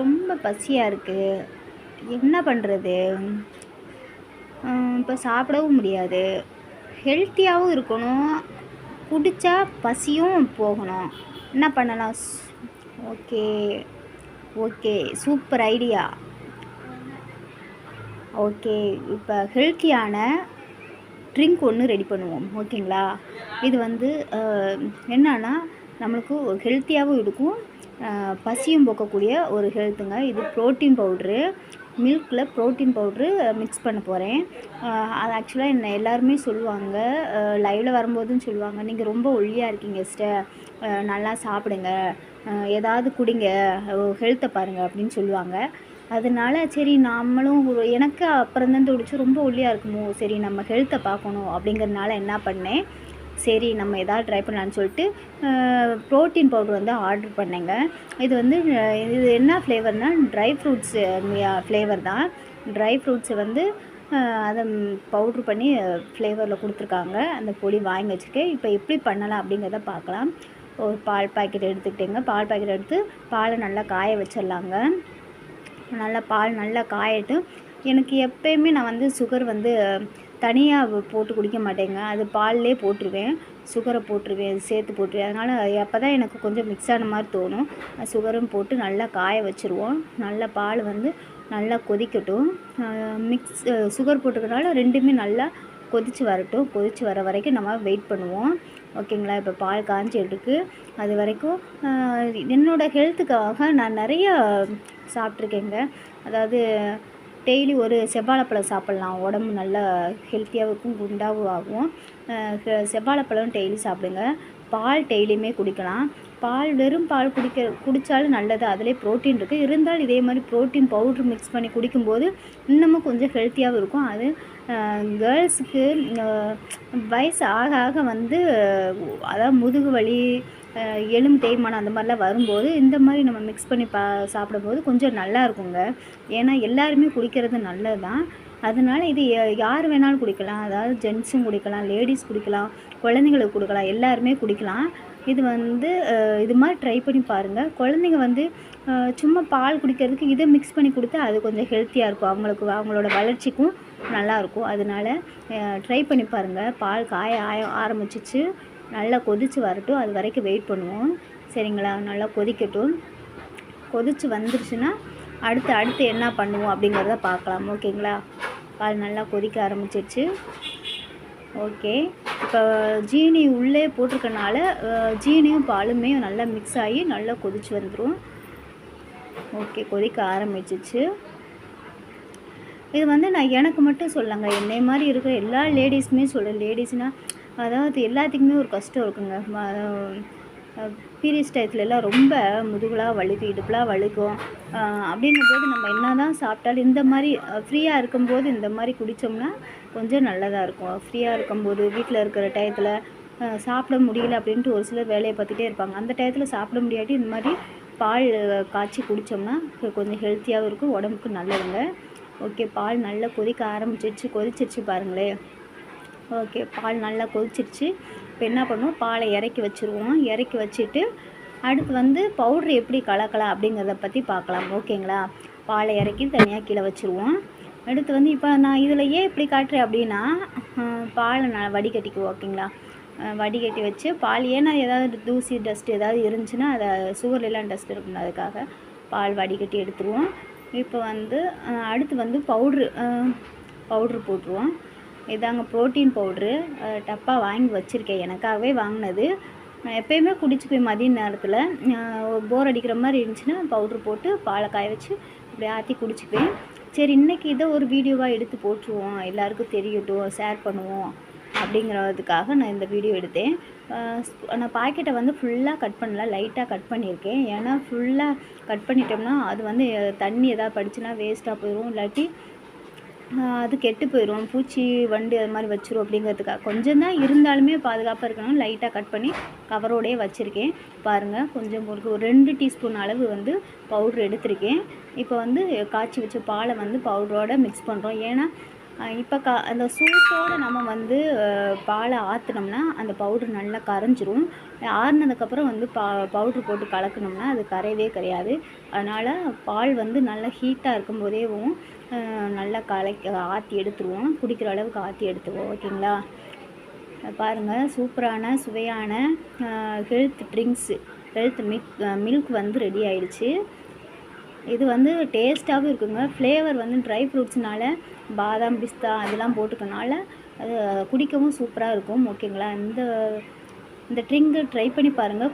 ரொம்ப பசியாக இருக்குது. என்ன பண்ணுறது? இப்போ சாப்பிடவும் முடியாது. ஹெல்த்தியாகவும் இருக்கணும். குடித்தா பசியும் போகணும். என்ன பண்ணலாம்? Okay okay, super idea. Okay, இப்போ ஹெல்த்தியான ட்ரிங்க் ஒன்று ரெடி பண்ணுவோம். ஓகேங்களா? இது வந்து என்னன்னா நம்மளுக்கு ஹெல்த்தியாகவும் இருக்கும், பசியும் போக்கக்கூடிய ஒரு ஹெல்த்துங்க. இது ப்ரோட்டீன் பவுட்ரு. மில்கில் ப்ரோட்டீன் பவுட்ரு மிக்ஸ் பண்ண போகிறேன். அது ஆக்சுவலாக என்ன எல்லாருமே சொல்லுவாங்க, லைவில் வரும்போதும் சொல்லுவாங்க, நீங்கள் ரொம்ப ஒல்லியாக இருக்கீங்க சிஸ்டர், நல்லா சாப்பிடுங்க, ஏதாவது குடிங்க, ஹெல்த்தை பாருங்கள் அப்படின்னு சொல்லுவாங்க. அதனால சரி நம்மளும் எனக்கு அப்புறம்தான் தோணுச்சு, ரொம்ப ஒல்லியாக இருக்குமோ, சரி நம்ம ஹெல்த்தை பார்க்கணும் அப்படிங்கிறதுனால என்ன பண்ணேன், சரி நம்ம எதாவது ட்ரை பண்ணலான்னு சொல்லிட்டு ப்ரோட்டீன் பவுடர் வந்து ஆர்டர் பண்ணேங்க. இது வந்து இது என்ன ஃப்ளேவர்னால் ட்ரை ஃப்ரூட்ஸு ஃப்ளேவர் தான். ட்ரை ஃப்ரூட்ஸை வந்து அதை பவுட்ரு பண்ணி ஃப்ளேவரில் கொடுத்துருக்காங்க. அந்த பொடி வாங்கி வச்சுருக்கேன். இப்போ எப்படி பண்ணலாம் அப்படிங்கிறத பார்க்கலாம். ஒரு பால் பாக்கெட் எடுத்துக்கிட்டேங்க. பால் பாக்கெட் எடுத்து பாலை நல்லா காய வச்சிடலாங்க. நல்லா பால் நல்லா காயட்டும். எனக்கு எப்போயுமே நான் வந்து சுகர் வந்து தனியாக போட்டு குடிக்க மாட்டேங்க. அது பால்லே போட்டுருவேன், சுகரை போட்டுருவேன், சேர்த்து போட்டுருவேன். அதனால் அப்போ தான் எனக்கு கொஞ்சம் மிக்ஸ் ஆன மாதிரி தோணும். சுகரும் போட்டு நல்லா காய வச்சுருவோம். நல்லா பால் வந்து நல்லா கொதிக்கட்டும். சுகர் போட்டுக்கிறனால ரெண்டுமே நல்லா கொதித்து வரட்டும். கொதித்து வர வரைக்கும் நம்ம வெயிட் பண்ணுவோம். ஓகேங்களா? இப்போ பால் காஞ்சிட்டுருக்கு. அது வரைக்கும் என்னோடய ஹெல்த்துக்காக நான் நிறையா சாப்பிட்ருக்கேங்க. அதாவது டெய்லி ஒரு செவ்வாழைப்பழம் சாப்பிட்லாம். உடம்பு நல்லா ஹெல்த்தியாகவும் இருக்கும், குண்டாகவும் ஆகும். செவ்வாழைப்பழம் டெய்லி சாப்பிடுங்க. பால் டெய்லியுமே குடிக்கலாம். வெறும் பால் குடித்தாலும் நல்லது. அதிலே ப்ரோட்டீன் இருக்குது. இருந்தாலும் இதே மாதிரி ப்ரோட்டீன் பவுட்ரு மிக்ஸ் பண்ணி குடிக்கும்போது இன்னமும் கொஞ்சம் ஹெல்த்தியாகவும் இருக்கும். அது கேர்ள்ஸுக்கு வயசு ஆக ஆக வந்து அதாவது முதுகு வலி, எலும்பு தேய்மானம் அந்த மாதிரிலாம் வரும்போது இந்த மாதிரி நம்ம மிக்ஸ் பண்ணி சாப்பிடும்போது கொஞ்சம் நல்லா இருக்குங்க. ஏன்னா எல்லாருமே குடிக்கிறது நல்லது தான். அதனால இது யார் வேணாலும் குடிக்கலாம். அதாவது ஜென்ஸும் குடிக்கலாம், லேடிஸ் குடிக்கலாம், குழந்தைங்களுக்கு கொடுக்கலாம், எல்லாருமே குடிக்கலாம். இது வந்து இது மாதிரி ட்ரை பண்ணி பாருங்கள். குழந்தைங்க வந்து சும்மா பால் குடிக்கிறதுக்கு இதை மிக்ஸ் பண்ணி கொடுத்தா அது கொஞ்சம் ஹெல்த்தியாக இருக்கும். அவங்களோட வளர்ச்சிக்கும் நல்லாயிருக்கும். அதனால் ட்ரை பண்ணி பாருங்கள். பால் காய ஆரம்பிச்சிச்சு. நல்லா கொதித்து வரட்டும். அது வரைக்கும் வெயிட் பண்ணுவோம். சரிங்களா? நல்லா கொதிக்கட்டும். கொதித்து வந்துருச்சுன்னா அடுத்து என்ன பண்ணுவோம் அப்படிங்கிறத பார்க்கலாம். ஓகேங்களா? பால் நல்லா கொதிக்க ஆரம்பிச்சிருச்சு. ஓகே, இப்போ ஜீனி உள்ளே போட்டிருக்கனால ஜீனியும் பாலுமே நல்லா மிக்ஸ் ஆகி நல்லா கொதித்து வந்துடும். ஓகே, கொதிக்க ஆரம்பிச்சிச்சு. இது வந்து நான் எனக்கு மட்டும் சொல்லலைங்க, என்னை மாதிரி இருக்கிற எல்லா லேடிஸுமே சொல்கிறேன். லேடிஸ்னால் அதாவது எல்லாத்துக்குமே ஒரு கஷ்டம் இருக்குங்க. பீரியட்ஸ் டயத்துலலாம் ரொம்ப முதுகுலாம் வலிக்கும், இடுப்புலாம் வலிக்கும். அப்படிங்கும்போது நம்ம என்ன தான் சாப்பிட்டாலும் இந்த மாதிரி ஃப்ரீயாக இருக்கும்போது இந்த மாதிரி குடித்தோம்னா கொஞ்சம் நல்லதாக இருக்கும். ஃப்ரீயாக இருக்கும்போது வீட்டில் இருக்கிற டயத்தில் சாப்பிட முடியல அப்படின்ட்டு ஒரு சிலர் வேலையை பார்த்துட்டே இருப்பாங்க. அந்த டயத்தில் சாப்பிட முடியாட்டி இந்த மாதிரி பால் காய்ச்சி குடித்தோம்னா கொஞ்சம் ஹெல்த்தியாகவும் இருக்கும், உடம்புக்கு நல்லதுங்க. ஓகே, பால் நல்லா கொதிக்க கொதிச்சிருச்சு பாருங்களேன். ஓகே, பால் நல்லா கொதிச்சிருச்சு. இப்போ என்ன பண்ணுவோம், பாலை இறக்கி வச்சுருவோம். இறக்கி வச்சுட்டு அடுத்து வந்து பவுட்ரு எப்படி கலக்கலாம் அப்படிங்கிறத பற்றி பார்க்கலாம். ஓகேங்களா? பாலை இறக்கி தனியாக கீழே வச்சுருவோம். அடுத்து வந்து இப்போ நான் இதில் ஏன் இப்படி காட்டுறேன் அப்படின்னா, பாலை நான் வடிகட்டிக்குவோம். ஓகேங்களா? வடிகட்டி வச்சு பால், ஏன்னா ஏதாவது தூசி டஸ்ட் ஏதாவது இருந்துச்சுன்னா அதை சுகர்லாம் டஸ்ட் இருக்கும்ல, அதுக்காக பால் வடிகட்டி எடுத்துருவோம். இப்போ வந்து அடுத்து வந்து பவுட்ரு போட்டுருவோம். இதாங்க ப்ரோட்டீன் பவுட்ரு. டப்பா வாங்கி வச்சுருக்கேன், எனக்காகவே வாங்கினது. நான் எப்போயுமே குடிச்சுக்குவேன். மதிய நேரத்தில் போர் அடிக்கிற மாதிரி இருந்துச்சுன்னா பவுட்ரு போட்டு பாலை காய வச்சு இப்படி ஆற்றி குடிச்சுக்குவேன். சரி, இன்றைக்கி இதை ஒரு வீடியோவாக எடுத்து போட்டுருவோம், எல்லாருக்கும் தெரியட்டும், ஷேர் பண்ணுவோம் அப்படிங்கிறதுக்காக நான் இந்த வீடியோ எடுத்தேன். நான் பாக்கெட்டை வந்து ஃபுல்லாக கட் பண்ணல, லைட்டாக கட் பண்ணியிருக்கேன். ஏன்னா ஃபுல்லாக கட் பண்ணிட்டோம்னா அது வந்து தண்ணி எதாவது படிச்சுன்னா வேஸ்ட்டாக போயிடும், இல்லாட்டி அது கெட்டு போயிடும், பூச்சி வண்டு அது மாதிரி வச்சிரும். அப்படிங்கிறதுக்காக கொஞ்சம் தான் இருந்தாலுமே பாதுகாப்பாக இருக்கணும், லைட்டாக கட் பண்ணி கவரோடையே வச்சுருக்கேன். பாருங்கள், கொஞ்சம் ஒரு 2 டீஸ்பூன் அளவு வந்து பவுட்ரு எடுத்திருக்கேன். இப்போ வந்து காய்ச்சி வச்ச பாலை வந்து பவுடரோடு மிக்ஸ் பண்ணுறோம். ஏன்னா இப்போ அந்த சூட்டோடு நம்ம வந்து பாலை ஆற்றினோம்னா அந்த பவுட்ரு நல்லா கரைஞ்சிரும். ஆறுனதுக்கப்புறம் வந்து பவுட்ரு போட்டு கலக்கணும்னா அது கரையவே கரையாது. அதனால் பால் வந்து நல்லா ஹீட்டாக இருக்கும்போதேவும் நல்லா ஆற்றி எடுத்துருவோம். குடிக்கிற அளவுக்கு ஆற்றி எடுத்துருவோம். ஓகேங்களா? பாருங்கள், சூப்பரான சுவையான ஹெல்த் ட்ரிங்க்ஸு, ஹெல்த் மில்க் வந்து ரெடி ஆயிடுச்சு. இது வந்து டேஸ்ட்டாகவும் இருக்குங்க. ஃப்ளேவர் வந்து ட்ரை ஃப்ரூட்ஸ்னால பாதாம், பிஸ்தா அதெல்லாம் போட்டுக்கனால அது குடிக்கவும் சூப்பராக இருக்கும். ஓகேங்களா? இந்த ட்ரிங்க்கு ட்ரை பண்ணி பாருங்கள்.